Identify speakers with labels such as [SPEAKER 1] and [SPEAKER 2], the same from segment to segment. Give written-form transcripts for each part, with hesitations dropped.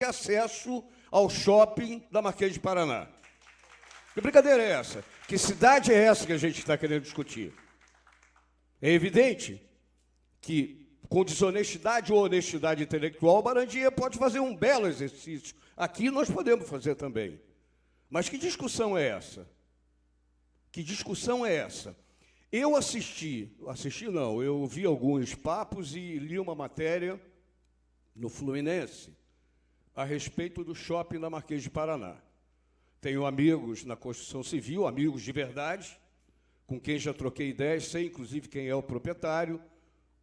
[SPEAKER 1] acesso ao shopping da Marquês de Paraná. Que brincadeira é essa? Que cidade é essa que a gente está querendo discutir? É evidente que, com desonestidade ou honestidade intelectual, Barandia pode fazer um belo exercício. Aqui nós podemos fazer também. Mas que discussão é essa? Que discussão é essa? Eu eu vi alguns papos e li uma matéria no Fluminense a respeito do shopping da Marquês de Paraná. Tenho amigos na construção civil, amigos de verdade, com quem já troquei ideias, sei inclusive quem é o proprietário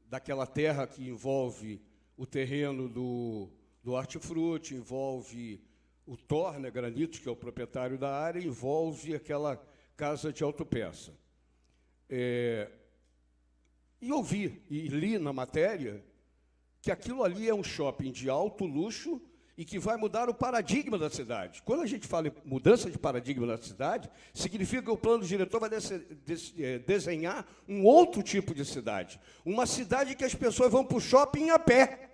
[SPEAKER 1] daquela terra que envolve o terreno do Hortifruti, envolve o Torna Granitos, que é o proprietário da área, envolve aquela casa de autopeça. E ouvi e li na matéria que aquilo ali é um shopping de alto luxo e que vai mudar o paradigma da cidade. Quando a gente fala em mudança de paradigma da cidade, significa que o plano diretor vai desenhar um outro tipo de cidade. Uma cidade que as pessoas vão para o shopping a pé.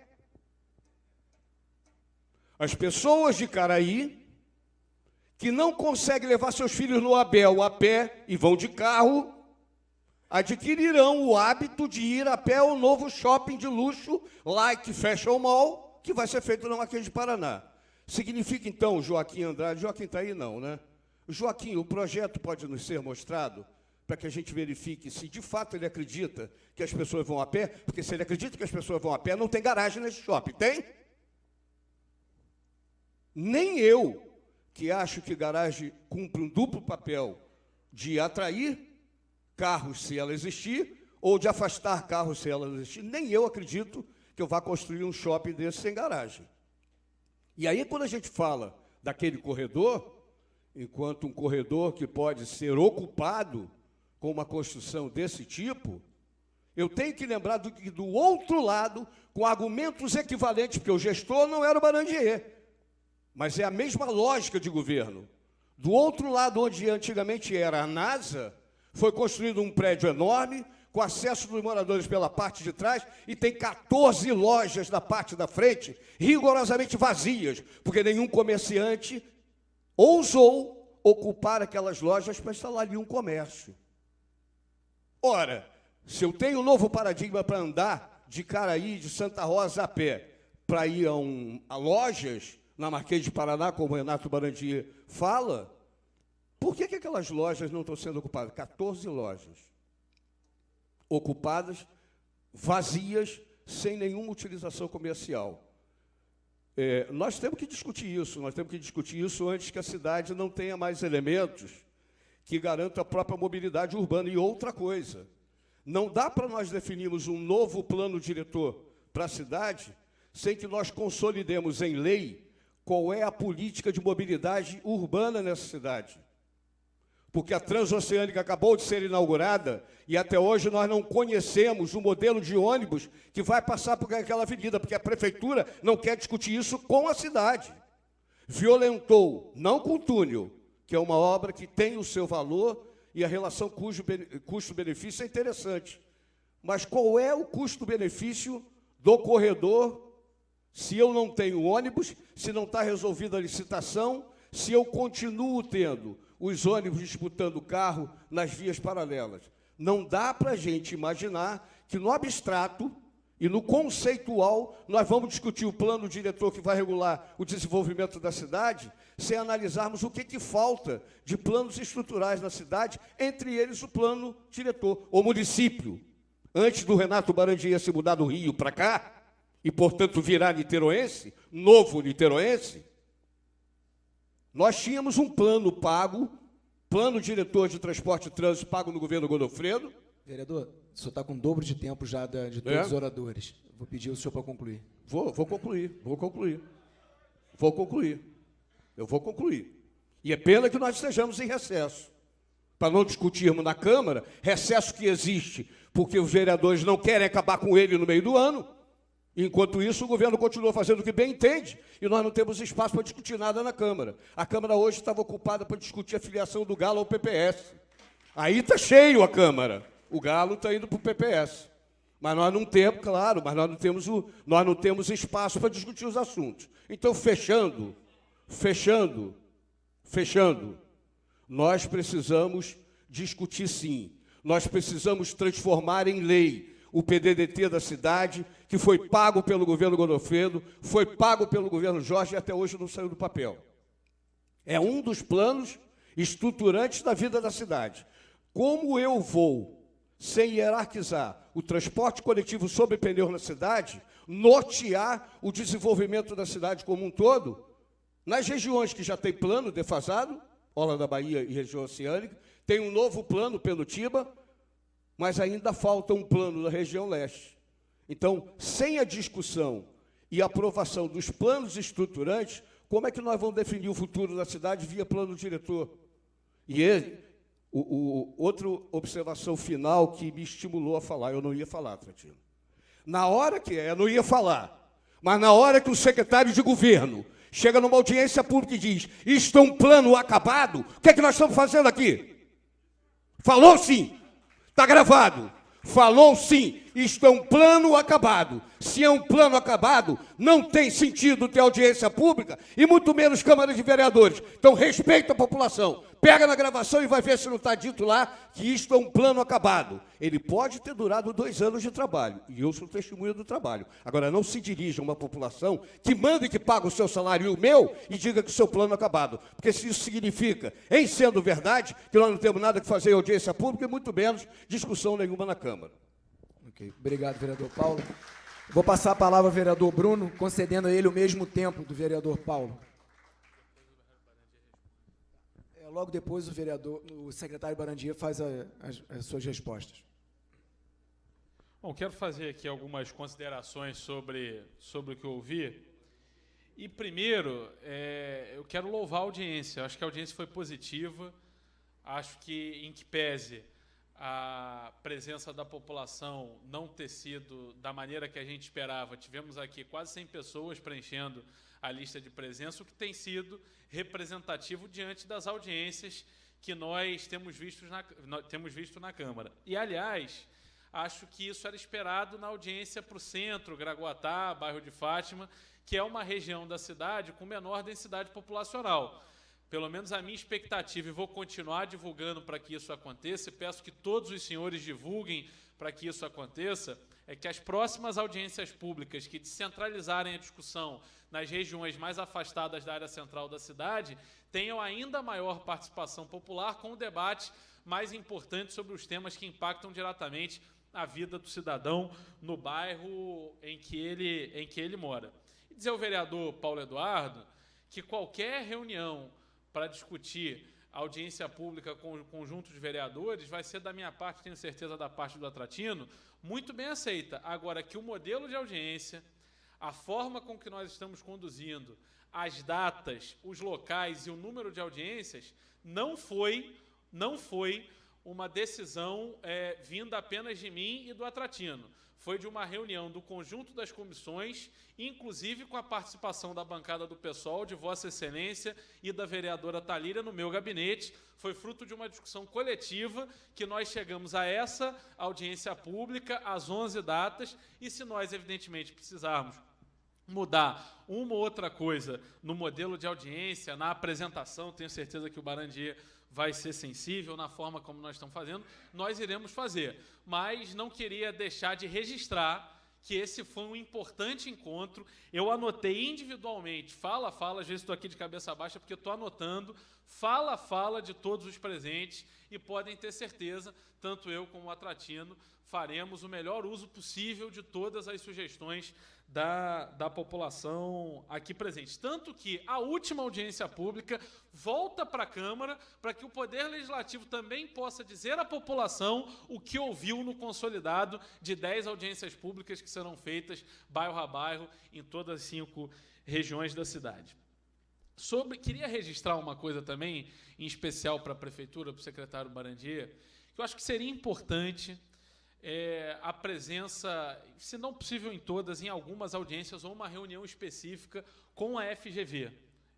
[SPEAKER 1] As pessoas de Caraí, que não conseguem levar seus filhos no Abel a pé e vão de carro, adquirirão o hábito de ir a pé ao novo shopping de luxo, like Fashion Mall, que vai ser feito na Marquês de Paraná. Significa, então, Joaquim Andrade... Joaquim está aí, não, né? Joaquim, o projeto pode nos ser mostrado para que a gente verifique se, de fato, ele acredita que as pessoas vão a pé, porque se ele acredita que as pessoas vão a pé, não tem garagem nesse shopping, tem? Nem eu, que acho que garagem cumpre um duplo papel de atrair carros, se ela existir, ou de afastar carros, se ela existir, nem eu acredito que eu vá construir um shopping desse sem garagem. E aí, quando a gente fala daquele corredor, enquanto um corredor que pode ser ocupado com uma construção desse tipo, eu tenho que lembrar do outro lado, com argumentos equivalentes, porque o gestor não era o Barandier, mas é a mesma lógica de governo. Do outro lado, onde antigamente era a NASA, foi construído um prédio enorme, com acesso dos moradores pela parte de trás, e tem 14 lojas na parte da frente, rigorosamente vazias, porque nenhum comerciante ousou ocupar aquelas lojas para instalar ali um comércio. Ora, se eu tenho um novo paradigma para andar de Caraí, de Santa Rosa a pé, para ir a lojas na Marquês de Paraná, como o Renato Barandier fala, por que aquelas lojas não estão sendo ocupadas? 14 lojas ocupadas, vazias, sem nenhuma utilização comercial. Nós temos que discutir isso antes que a cidade não tenha mais elementos que garantam a própria mobilidade urbana. E outra coisa, não dá para nós definirmos um novo plano diretor para a cidade sem que nós consolidemos em lei qual é a política de mobilidade urbana nessa cidade. Porque a Transoceânica acabou de ser inaugurada e até hoje nós não conhecemos o modelo de ônibus que vai passar por aquela avenida, porque a prefeitura não quer discutir isso com a cidade. Violentou, não com o túnel, que é uma obra que tem o seu valor e a relação custo-benefício é interessante. Mas qual é o custo-benefício do corredor se eu não tenho ônibus, se não está resolvida a licitação, se eu continuo tendo os ônibus disputando o carro nas vias paralelas? Não dá para a gente imaginar que no abstrato e no conceitual nós vamos discutir o plano diretor que vai regular o desenvolvimento da cidade sem analisarmos o que falta de planos estruturais na cidade, entre eles o plano diretor. O município, antes do Renato Barandier se mudar do Rio para cá, e, portanto, virar niteroense, novo niteroense, nós tínhamos um plano pago, plano diretor de transporte e trânsito pago no governo Godofredo.
[SPEAKER 2] Vereador, o senhor está com o dobro de tempo já de todos os oradores. Vou pedir ao senhor para concluir.
[SPEAKER 1] Vou concluir. E é pena que nós estejamos em recesso, para não discutirmos na Câmara, recesso que existe porque os vereadores não querem acabar com ele no meio do ano. Enquanto isso, o governo continua fazendo o que bem entende e nós não temos espaço para discutir nada na Câmara. A Câmara hoje estava ocupada para discutir a filiação do Galo ao PPS. Aí está cheio a Câmara. O Galo está indo para o PPS. Mas nós não temos, claro, mas nós não temos espaço para discutir os assuntos. Então, fechando, nós precisamos discutir sim. Nós precisamos transformar em lei o PDDT da cidade, que foi pago pelo governo Godofredo, foi pago pelo governo Jorge e até hoje não saiu do papel. É um dos planos estruturantes da vida da cidade. Como eu vou, sem hierarquizar, o transporte coletivo sobre pneu na cidade, nortear o desenvolvimento da cidade como um todo, nas regiões que já tem plano defasado, Orla da Bahia e região oceânica, tem um novo plano pelo Tiba, mas ainda falta um plano da região leste. Então, sem a discussão e aprovação dos planos estruturantes, como é que nós vamos definir o futuro da cidade via plano diretor? E outra observação final que me estimulou a falar, eu não ia falar, Tratino. Na hora que, eu não ia falar, mas na hora que o secretário de governo chega numa audiência pública e diz, isto é um plano acabado, o que é que nós estamos fazendo aqui? Falou sim, está gravado. Falou sim, isto é um plano acabado. Se é um plano acabado, não tem sentido ter audiência pública e muito menos Câmara de Vereadores. Então, respeita a população. Pega na gravação e vai ver se não está dito lá que isto é um plano acabado. Ele pode ter durado 2 anos de trabalho, e eu sou testemunha do trabalho. Agora, não se dirija a uma população que manda e que paga o seu salário e o meu e diga que o seu plano é acabado. Porque se isso significa, em sendo verdade, que nós não temos nada que fazer em audiência pública e muito menos discussão nenhuma na Câmara.
[SPEAKER 2] Ok, obrigado, vereador Paulo. Vou passar a palavra ao vereador Bruno, concedendo a ele o mesmo tempo do vereador Paulo. Logo depois o secretário Barandia faz as suas respostas.
[SPEAKER 3] Bom, quero fazer aqui algumas considerações sobre o que eu ouvi. E, primeiro, eu quero louvar a audiência. Acho que a audiência foi positiva. Acho que, em que pese a presença da população não ter sido da maneira que a gente esperava, tivemos aqui quase 100 pessoas preenchendo a lista de presença, o que tem sido representativo diante das audiências que nós temos visto na Câmara. E, aliás, acho que isso era esperado na audiência para o centro, Gragoatá, bairro de Fátima, que é uma região da cidade com menor densidade populacional. Pelo menos a minha expectativa, e vou continuar divulgando para que isso aconteça, e peço que todos os senhores divulguem para que isso aconteça, é que as próximas audiências públicas que descentralizarem a discussão nas regiões mais afastadas da área central da cidade tenham ainda maior participação popular com o debate mais importante sobre os temas que impactam diretamente a vida do cidadão no bairro em que ele mora. E dizer ao vereador Paulo Eduardo que qualquer reunião para discutir a audiência pública com o conjunto de vereadores vai ser, da minha parte, tenho certeza da parte do Atratino, muito bem aceita. Agora, que o modelo de audiência, a forma com que nós estamos conduzindo, as datas, os locais e o número de audiências, não foi uma decisão vinda apenas de mim e do Atratino. Foi de uma reunião do conjunto das comissões, inclusive com a participação da bancada do PSOL, de Vossa Excelência e da vereadora Thalíria no meu gabinete. Foi fruto de uma discussão coletiva que nós chegamos a essa audiência pública, às 11 datas, e se nós, evidentemente, precisarmos mudar uma ou outra coisa no modelo de audiência, na apresentação, tenho certeza que o Barandia vai ser sensível na forma como nós estamos fazendo, nós iremos fazer. Mas não queria deixar de registrar que esse foi um importante encontro. Eu anotei individualmente, fala, às vezes estou aqui de cabeça baixa porque estou anotando, fala de todos os presentes e podem ter certeza, tanto eu como o Atratino, faremos o melhor uso possível de todas as sugestões da população aqui presente. Tanto que a última audiência pública volta para a Câmara para que o Poder Legislativo também possa dizer à população o que ouviu no consolidado de 10 audiências públicas que serão feitas bairro a bairro em todas as 5 regiões da cidade. Queria registrar uma coisa também, em especial para a Prefeitura, para o secretário Barandia, que eu acho que seria importante a presença, se não possível em todas, em algumas audiências ou uma reunião específica com a FGV.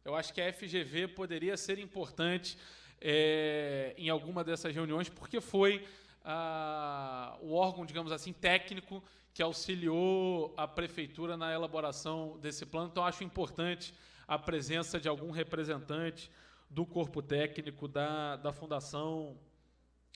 [SPEAKER 3] Eu acho que a FGV poderia ser importante em alguma dessas reuniões, porque foi o órgão, digamos assim, técnico que auxiliou a prefeitura na elaboração desse plano. Então, acho importante a presença de algum representante do corpo técnico da Fundação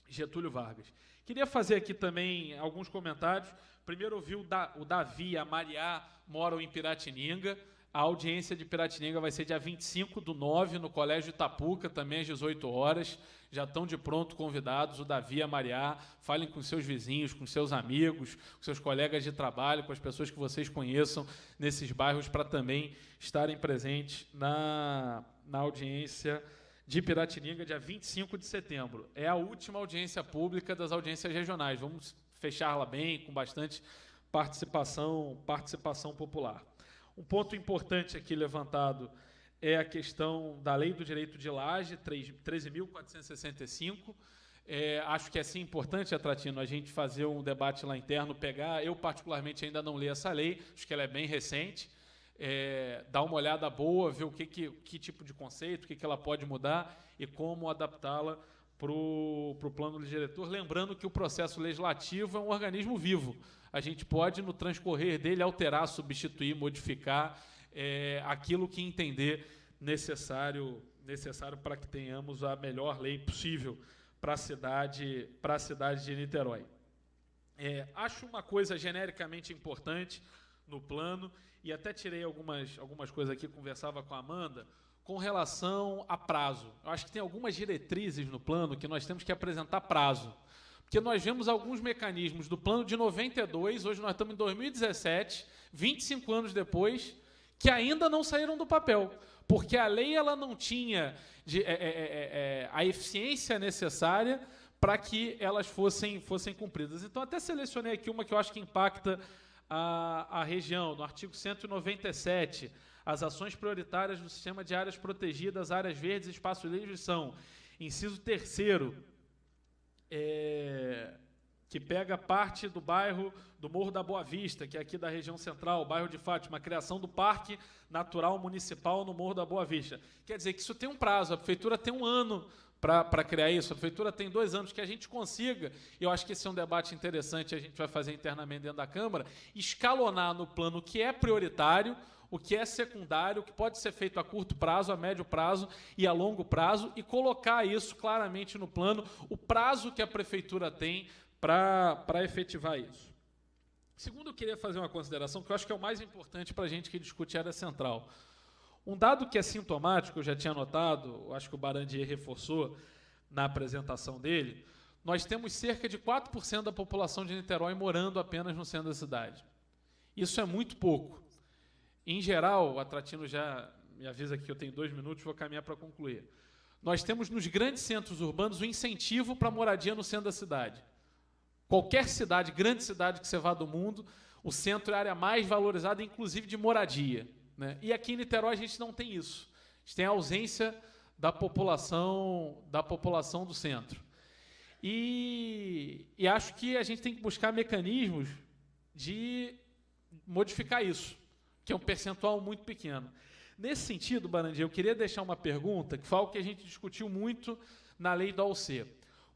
[SPEAKER 3] Getúlio Vargas. Queria fazer aqui também alguns comentários. Primeiro, ouvi o Davi e a Mariá moram em Piratininga. A audiência de Piratininga vai ser dia 25/9, no Colégio Itapuca, também às 18 horas. Já estão de pronto convidados, o Davi e a Mariá. Falem com seus vizinhos, com seus amigos, com seus colegas de trabalho, com as pessoas que vocês conheçam nesses bairros, para também estarem presentes na audiência de Piratininga, dia 25 de setembro. É a última audiência pública das audiências regionais. Vamos fechá-la bem, com bastante participação popular. Um ponto importante aqui levantado é a questão da Lei do Direito de Laje, 13.465. Acho que é sim importante, Atratino, a gente fazer um debate lá interno, eu particularmente ainda não li essa lei, acho que ela é bem recente, dar uma olhada boa, ver que tipo de conceito, o que ela pode mudar e como adaptá-la para o plano diretor, lembrando que o processo legislativo é um organismo vivo. A gente pode, no transcorrer dele, alterar, substituir, modificar aquilo que entender necessário para que tenhamos a melhor lei possível para a cidade de Niterói. Acho uma coisa genericamente importante no plano, e até tirei algumas coisas aqui, conversava com a Amanda, com relação a prazo. Eu acho que tem algumas diretrizes no plano que nós temos que apresentar prazo. Porque nós vemos alguns mecanismos do plano de 92, hoje nós estamos em 2017, 25 anos depois, que ainda não saíram do papel. Porque a lei ela não tinha a eficiência necessária para que elas fossem cumpridas. Então, até selecionei aqui uma que eu acho que impacta a região, no artigo 197, as ações prioritárias do sistema de áreas protegidas, áreas verdes e espaços livres são, inciso 3º, que pega parte do bairro do Morro da Boa Vista, que é aqui da região central, o bairro de Fátima, a criação do Parque Natural Municipal no Morro da Boa Vista. Quer dizer que isso tem um prazo, a prefeitura tem 1 ano para criar isso, a prefeitura tem 2 anos, que a gente consiga, e eu acho que esse é um debate interessante, a gente vai fazer internamente dentro da Câmara, escalonar no plano o que é prioritário, o que é secundário, o que pode ser feito a curto prazo, a médio prazo e a longo prazo, e colocar isso claramente no plano, o prazo que a prefeitura tem para efetivar isso. Segundo, eu queria fazer uma consideração que eu acho que é o mais importante para a gente que discute área central. Um dado que é sintomático, eu já tinha notado, acho que o Barandier reforçou na apresentação dele, nós temos cerca de 4% da população de Niterói morando apenas no centro da cidade. Isso é muito pouco. Em geral, o Atratino já me avisa que eu tenho 2 minutos, vou caminhar para concluir. Nós temos nos grandes centros urbanos o incentivo para a moradia no centro da cidade. Qualquer cidade, grande cidade que você vá do mundo, o centro é a área mais valorizada, inclusive de moradia, né? E aqui em Niterói a gente não tem isso. A gente tem a ausência da população do centro. E acho que a gente tem que buscar mecanismos de modificar isso, que é um percentual muito pequeno. Nesse sentido, Barandier, eu queria deixar uma pergunta, que foi algo que a gente discutiu muito na lei do AUC.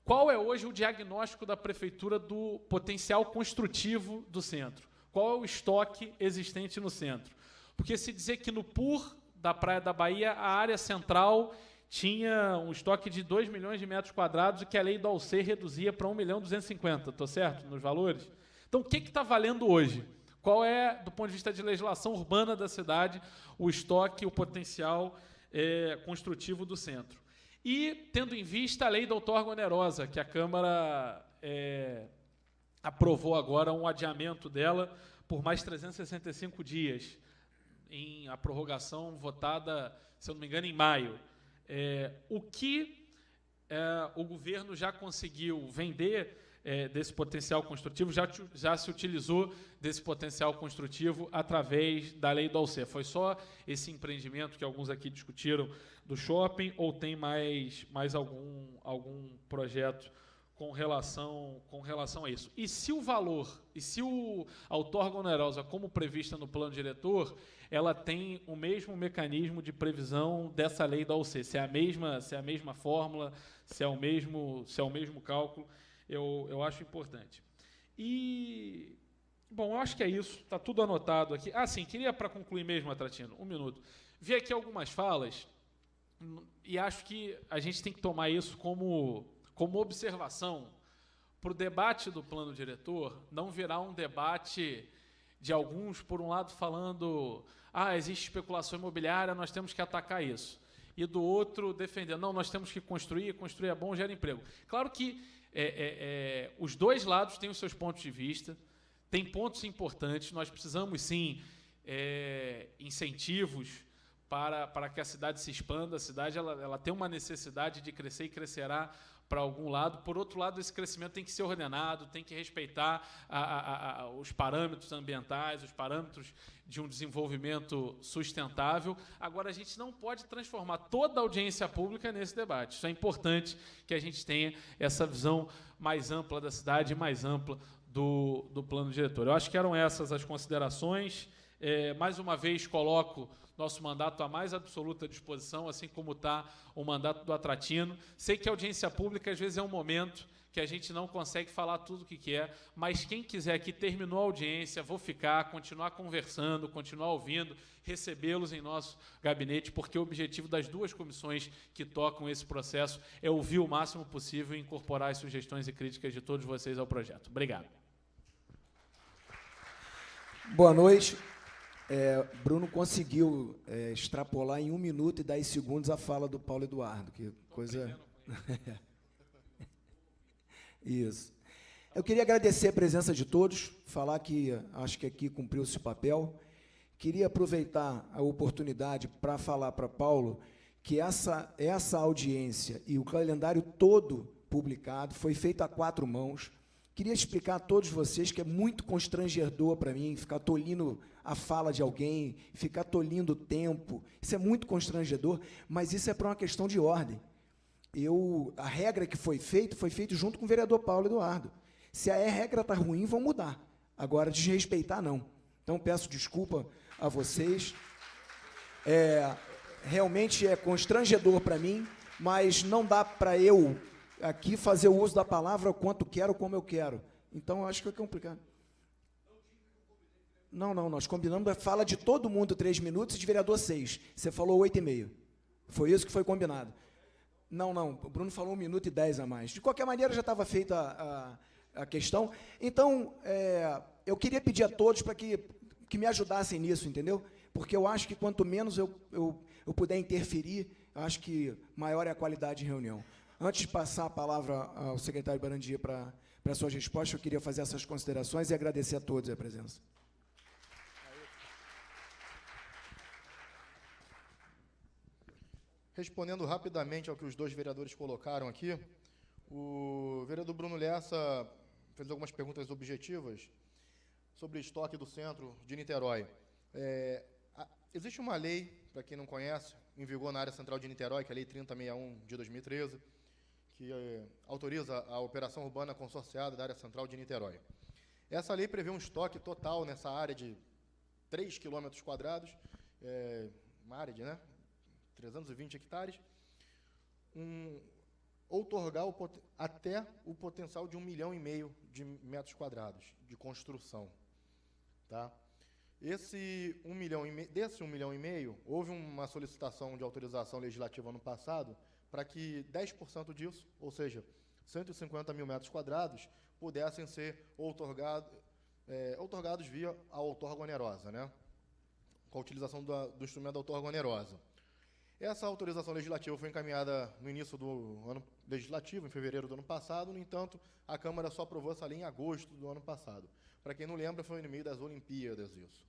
[SPEAKER 3] Qual é hoje o diagnóstico da prefeitura do potencial construtivo do centro? Qual é o estoque existente no centro? Porque se dizer que no PUR da Praia da Bahia, a área central tinha um estoque de 2 milhões de metros quadrados, e que a lei do AUC reduzia para 1.250.000, estou certo nos valores? Então, o que está valendo hoje? Qual é, do ponto de vista de legislação urbana da cidade, o estoque, o potencial construtivo do centro? E, tendo em vista a lei da outorga onerosa, que a Câmara aprovou agora um adiamento dela por mais 365 dias, em a prorrogação votada, se eu não me engano, em maio. O que o governo já conseguiu vender desse potencial construtivo, já se utilizou desse potencial construtivo através da lei do AUC? Foi só esse empreendimento que alguns aqui discutiram do shopping, ou tem mais algum projeto com relação a isso? E se o valor, e se a outorga onerosa, como prevista no plano diretor, ela tem o mesmo mecanismo de previsão dessa lei da AUC? Se é a mesma fórmula, se é o mesmo cálculo eu acho importante. E, bom, eu acho que é isso, está tudo anotado aqui. Ah, sim, queria, para concluir mesmo, Atratino, 1 minuto, vi aqui algumas falas e acho que a gente tem que tomar isso como observação para o debate do plano diretor não virar um debate de alguns, por um lado, falando existe especulação imobiliária, nós temos que atacar isso. E do outro, defendendo, não, nós temos que construir é bom, gera emprego. Claro que os dois lados têm os seus pontos de vista, tem pontos importantes, nós precisamos, sim, incentivos para que a cidade se expanda. A cidade ela tem uma necessidade de crescer e crescerá para algum lado. Por outro lado, esse crescimento tem que ser ordenado, tem que respeitar os parâmetros ambientais, os parâmetros de um desenvolvimento sustentável. Agora, a gente não pode transformar toda a audiência pública nesse debate. Isso é importante que a gente tenha essa visão mais ampla da cidade, mais ampla do plano diretor. Eu acho que eram essas as considerações. Mais uma vez, coloco nosso mandato à mais absoluta disposição, assim como está o mandato do Atratino. Sei que a audiência pública, às vezes, é um momento que a gente não consegue falar tudo o que quer, mas quem quiser que terminou a audiência, vou ficar, continuar conversando, continuar ouvindo, recebê-los em nosso gabinete, porque o objetivo das duas comissões que tocam esse processo é ouvir o máximo possível e incorporar as sugestões e críticas de todos vocês ao projeto. Obrigado.
[SPEAKER 2] Boa noite. Bruno conseguiu extrapolar em 1 minuto e 10 segundos a fala do Paulo Eduardo, que coisa... Isso. Eu queria agradecer a presença de todos, falar que acho que aqui cumpriu-se o papel. Queria aproveitar a oportunidade para falar para Paulo que essa audiência e o calendário todo publicado foi feito a 4 mãos. Queria explicar a todos vocês que é muito constrangedor para mim ficar tolhindo a fala de alguém, ficar tolhindo o tempo. Isso é muito constrangedor, mas isso é para uma questão de ordem. A regra que foi feita junto com o vereador Paulo Eduardo. Se a regra está ruim, vão mudar. Agora, desrespeitar, não. Então, peço desculpa a vocês. Realmente é constrangedor para mim, mas não dá para eu aqui fazer o uso da palavra o quanto quero, como eu quero. Então, acho que é complicado. Não, nós combinamos a fala de todo mundo 3 minutos e de vereador 6. Você falou 8,5. Foi isso que foi combinado. Não, o Bruno falou 1 minuto e 10 a mais. De qualquer maneira, já estava feita a questão. Então, eu queria pedir a todos para que me ajudassem nisso, entendeu? Porque eu acho que quanto menos eu puder interferir, eu acho que maior é a qualidade de reunião. Antes de passar a palavra ao secretário Barandia para suas respostas, eu queria fazer essas considerações e agradecer a todos a presença.
[SPEAKER 4] Respondendo rapidamente ao que os 2 vereadores colocaram aqui, o vereador Bruno Lessa fez algumas perguntas objetivas sobre estoque do centro de Niterói. Existe uma lei, para quem não conhece, em vigor na área central de Niterói, que é a Lei 3061 de 2013, que autoriza a operação urbana consorciada da área central de Niterói. Essa lei prevê um estoque total nessa área de 3 quilômetros quadrados, uma área de 320 hectares, outorgar até o potencial de 1,5 milhão de metros quadrados de construção. Tá? Desse 1,5 milhão, houve uma solicitação de autorização legislativa ano passado para que 10% disso, ou seja, 150 mil metros quadrados, pudessem ser outorgados via a outorga onerosa, com a utilização do instrumento da outorga onerosa. Essa autorização legislativa foi encaminhada no início do ano legislativo, em fevereiro do ano passado. No entanto, a Câmara só aprovou essa lei em agosto do ano passado. Para quem não lembra, foi no meio das Olimpíadas isso.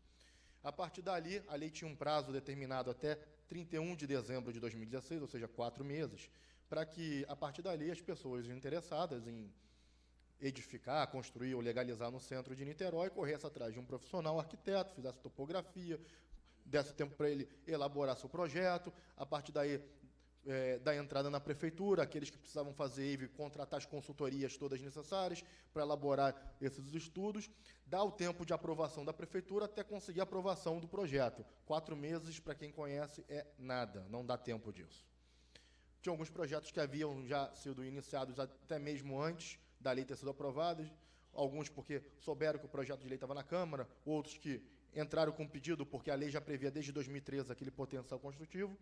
[SPEAKER 4] A partir dali, a lei tinha um prazo determinado até 31 de dezembro de 2016, ou seja, 4 meses, para que, a partir dali, as pessoas interessadas em edificar, construir ou legalizar no centro de Niterói corressem atrás de um profissional arquiteto, fizesse topografia, desse tempo para ele elaborar seu projeto, a partir daí da entrada na prefeitura, aqueles que precisavam fazer EIV, contratar as consultorias todas necessárias para elaborar esses estudos, dá o tempo de aprovação da prefeitura até conseguir a aprovação do projeto. 4 meses, para quem conhece, é nada, não dá tempo disso. Tinha alguns projetos que haviam já sido iniciados até mesmo antes, da lei ter sido aprovadas, alguns porque souberam que o projeto de lei estava na Câmara, outros que entraram com pedido porque a lei já previa desde 2013 aquele potencial construtivo,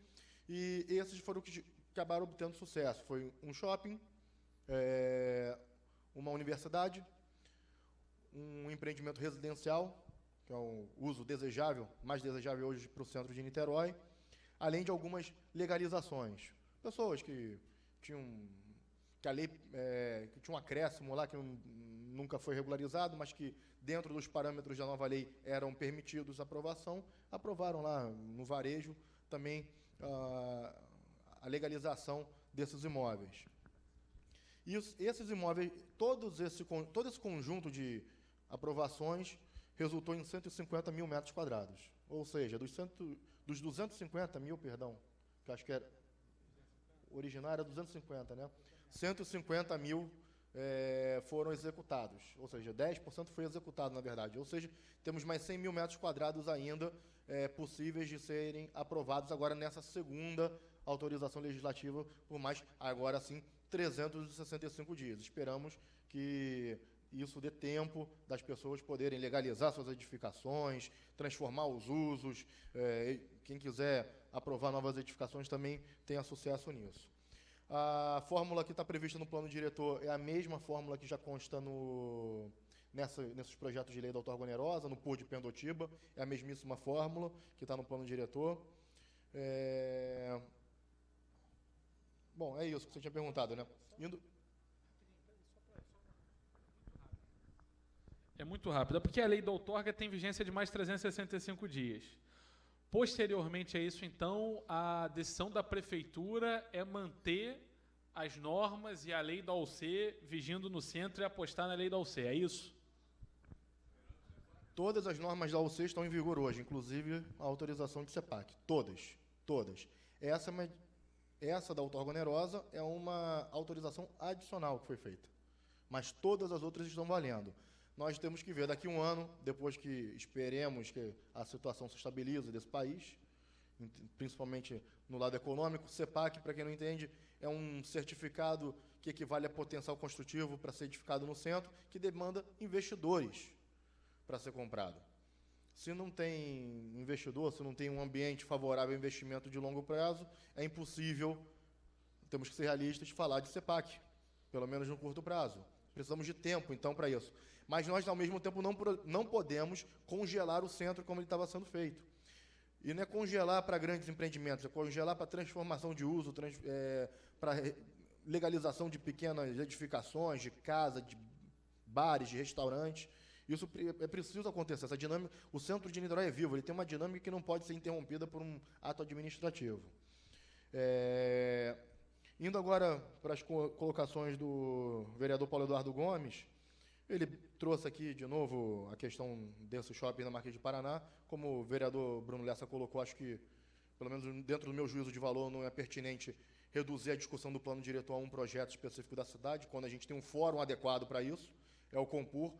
[SPEAKER 4] e esses foram os que acabaram obtendo sucesso. Foi um shopping, uma universidade, um empreendimento residencial, que é um uso desejável, mais desejável hoje para o centro de Niterói, além de algumas legalizações. Pessoas que tinham, que a lei, que tinha um acréscimo lá que nunca foi regularizado, mas que dentro dos parâmetros da nova lei eram permitidos a aprovação, aprovaram lá no varejo também a legalização desses imóveis. E esses imóveis, todo esse conjunto de aprovações resultou em 150 mil metros quadrados. Ou seja, dos 250 mil, perdão, que acho que era original era 250, né? 150 mil foram executados, ou seja, 10% foi executado, na verdade. Ou seja, temos mais 100 mil metros quadrados ainda possíveis de serem aprovados agora nessa segunda autorização legislativa, por mais, agora sim, 365 dias. Esperamos que isso dê tempo das pessoas poderem legalizar suas edificações, transformar os usos. Quem quiser aprovar novas edificações também tenha sucesso nisso. A fórmula que está prevista no plano diretor é a mesma fórmula que já consta nesses projetos de lei da outorga onerosa, no PUR de Pendotiba, é a mesmíssima fórmula que está no plano diretor. Bom, é isso que você tinha perguntado, né?
[SPEAKER 3] É muito rápido. É porque a lei da outorga tem vigência de mais 365 dias. Posteriormente a isso, então, a decisão da prefeitura é manter as normas e a lei da OC vigindo no centro e apostar na lei da OC, é isso?
[SPEAKER 4] Todas as normas da OC estão em vigor hoje, inclusive a autorização de CEPAC. Todas. Essa da outorga onerosa é uma autorização adicional que foi feita. Mas todas as outras estão valendo. Nós temos que ver daqui a um ano, depois que esperemos que a situação se estabilize desse país, principalmente no lado econômico. CEPAC, para quem não entende, é um certificado que equivale a potencial construtivo para ser edificado no centro, que demanda investidores para ser comprado. Se não tem investidor, se não tem um ambiente favorável ao investimento de longo prazo, é impossível, temos que ser realistas, falar de CEPAC, pelo menos no curto prazo. Precisamos de tempo, então, para isso. Mas nós, ao mesmo tempo, não podemos congelar o centro como ele estava sendo feito. E não é congelar para grandes empreendimentos, é congelar para transformação de uso, para legalização de pequenas edificações, de casa, de bares, de restaurantes. Isso é preciso acontecer. Essa dinâmica, o centro de Niterói é vivo, ele tem uma dinâmica que não pode ser interrompida por um ato administrativo. Indo agora para as colocações do vereador Paulo Eduardo Gomes, ele trouxe aqui, de novo, a questão desse shopping na Marquês de Paraná. Como o vereador Bruno Lessa colocou, acho que, pelo menos dentro do meu juízo de valor, não é pertinente reduzir a discussão do plano diretor a um projeto específico da cidade, quando a gente tem um fórum adequado para isso, é o Compur.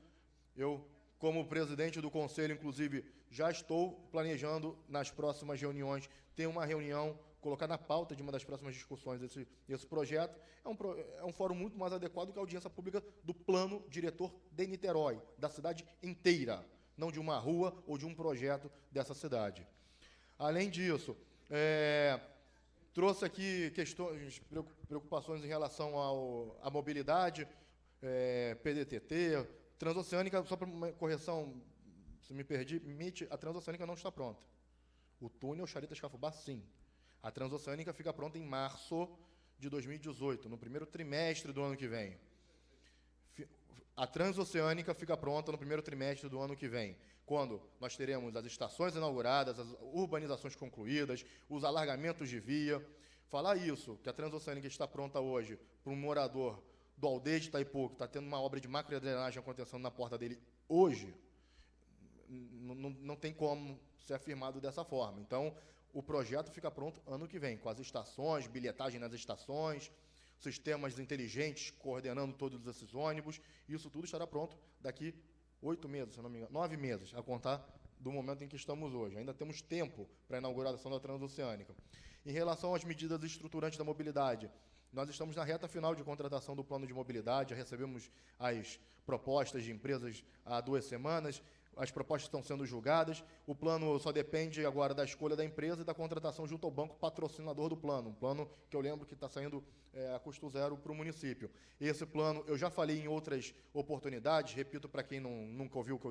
[SPEAKER 4] Eu, como presidente do conselho, inclusive, já estou planejando, nas próximas reuniões, ter uma reunião, colocar na pauta de uma das próximas discussões esse projeto. É um fórum muito mais adequado que a audiência pública do plano diretor de Niterói, da cidade inteira, não de uma rua ou de um projeto dessa cidade. Além disso, trouxe aqui preocupações em relação à mobilidade, PDTT, Transoceânica, só para uma correção, se me permite, a Transoceânica não está pronta. O túnel Charita-Escafubá, sim. A Transoceânica fica pronta em março de 2018, no primeiro trimestre do ano que vem. A Transoceânica fica pronta no primeiro trimestre do ano que vem, quando nós teremos as estações inauguradas, as urbanizações concluídas, os alargamentos de via. Falar isso, que a Transoceânica está pronta hoje para um morador do Aldeia de Itaipu, que está tendo uma obra de macrodrenagem acontecendo na porta dele hoje, não tem como ser afirmado dessa forma. Então, o projeto fica pronto ano que vem, com as estações, bilhetagem nas estações, sistemas inteligentes coordenando todos esses ônibus. Isso tudo estará pronto daqui 8 meses, se não me engano, 9 meses, a contar do momento em que estamos hoje. Ainda temos tempo para a inauguração da Transoceânica. Em relação às medidas estruturantes da mobilidade, Nós estamos na reta final de contratação do plano de mobilidade, já recebemos as propostas de empresas há 2 semanas, as propostas estão sendo julgadas, o plano só depende agora da escolha da empresa e da contratação junto ao banco patrocinador do plano, um plano que eu lembro que está saindo a custo zero para o município. Esse plano, eu já falei em outras oportunidades, repito para quem nunca ouviu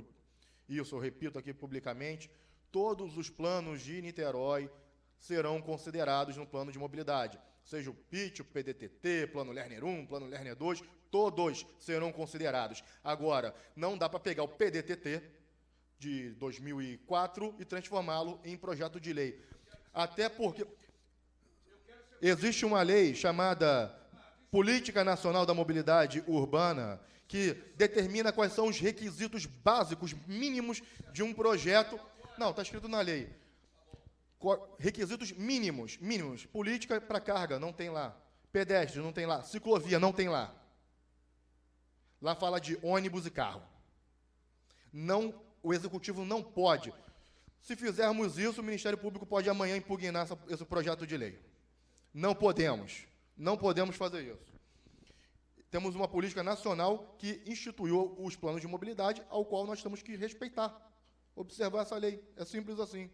[SPEAKER 4] isso, eu repito aqui publicamente, todos os planos de Niterói serão considerados no plano de mobilidade, seja o PIT, o PDTT, Plano Lerner 1, Plano Lerner 2, todos serão considerados. Agora, não dá para pegar o PDTT de 2004 e transformá-lo em projeto de lei. Até porque existe uma lei chamada Política Nacional da Mobilidade Urbana, que determina quais são os requisitos básicos, mínimos de um projeto. Não, está escrito na lei. Requisitos mínimos. Política para carga, não tem lá. Pedestre, não tem lá. Ciclovia, não tem lá. Lá fala de ônibus e carro. Não, o Executivo não pode. Se fizermos isso, o Ministério Público pode amanhã impugnar esse projeto de lei. Não podemos fazer isso. Temos uma política nacional que instituiu os planos de mobilidade, ao qual nós temos que respeitar, observar essa lei. É simples assim.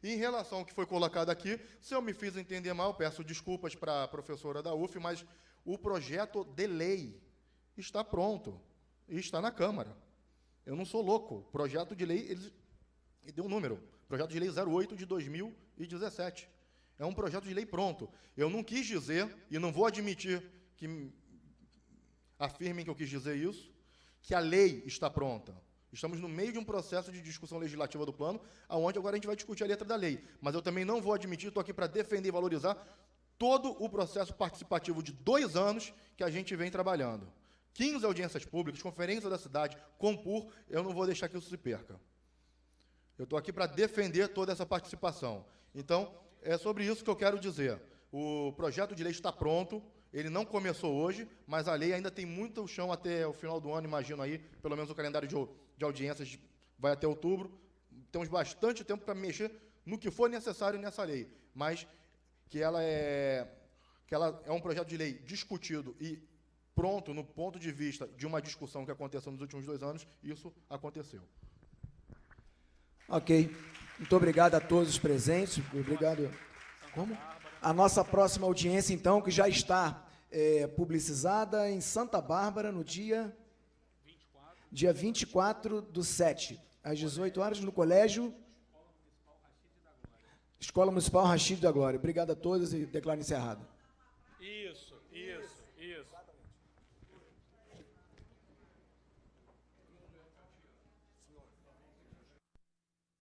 [SPEAKER 4] E em relação ao que foi colocado aqui, se eu me fiz entender mal, peço desculpas para a professora da UF, mas o projeto de lei está pronto e está na Câmara. Eu não sou louco. Projeto de lei, ele deu um número. Projeto de lei 08 de 2017. É um projeto de lei pronto. Eu não quis dizer, e não vou admitir que afirmem que eu quis dizer isso, que a lei está pronta. Estamos no meio de um processo de discussão legislativa do plano, onde agora a gente vai discutir a letra da lei. Mas eu também não vou admitir, estou aqui para defender e valorizar todo o processo participativo de 2 anos que a gente vem trabalhando. 15 audiências públicas, conferência da cidade, Compur, eu não vou deixar que isso se perca. Eu estou aqui para defender toda essa participação. Então, é sobre isso que eu quero dizer. O projeto de lei está pronto, ele não começou hoje, mas a lei ainda tem muito chão até o final do ano, imagino aí, pelo menos o calendário de audiências vai até outubro. Temos bastante tempo para mexer no que for necessário nessa lei, mas que ela é um projeto de lei discutido e pronto no ponto de vista de uma discussão que aconteceu nos últimos 2 anos, isso aconteceu.
[SPEAKER 2] Ok. Muito obrigado a todos os presentes. Obrigado. Como? A nossa próxima audiência, então, que já está publicizada em Santa Bárbara, no dia 24/7, às 18 horas, no Colégio Escola Municipal Rachid da Glória. Obrigado a todos e declaro encerrado.
[SPEAKER 3] Isso.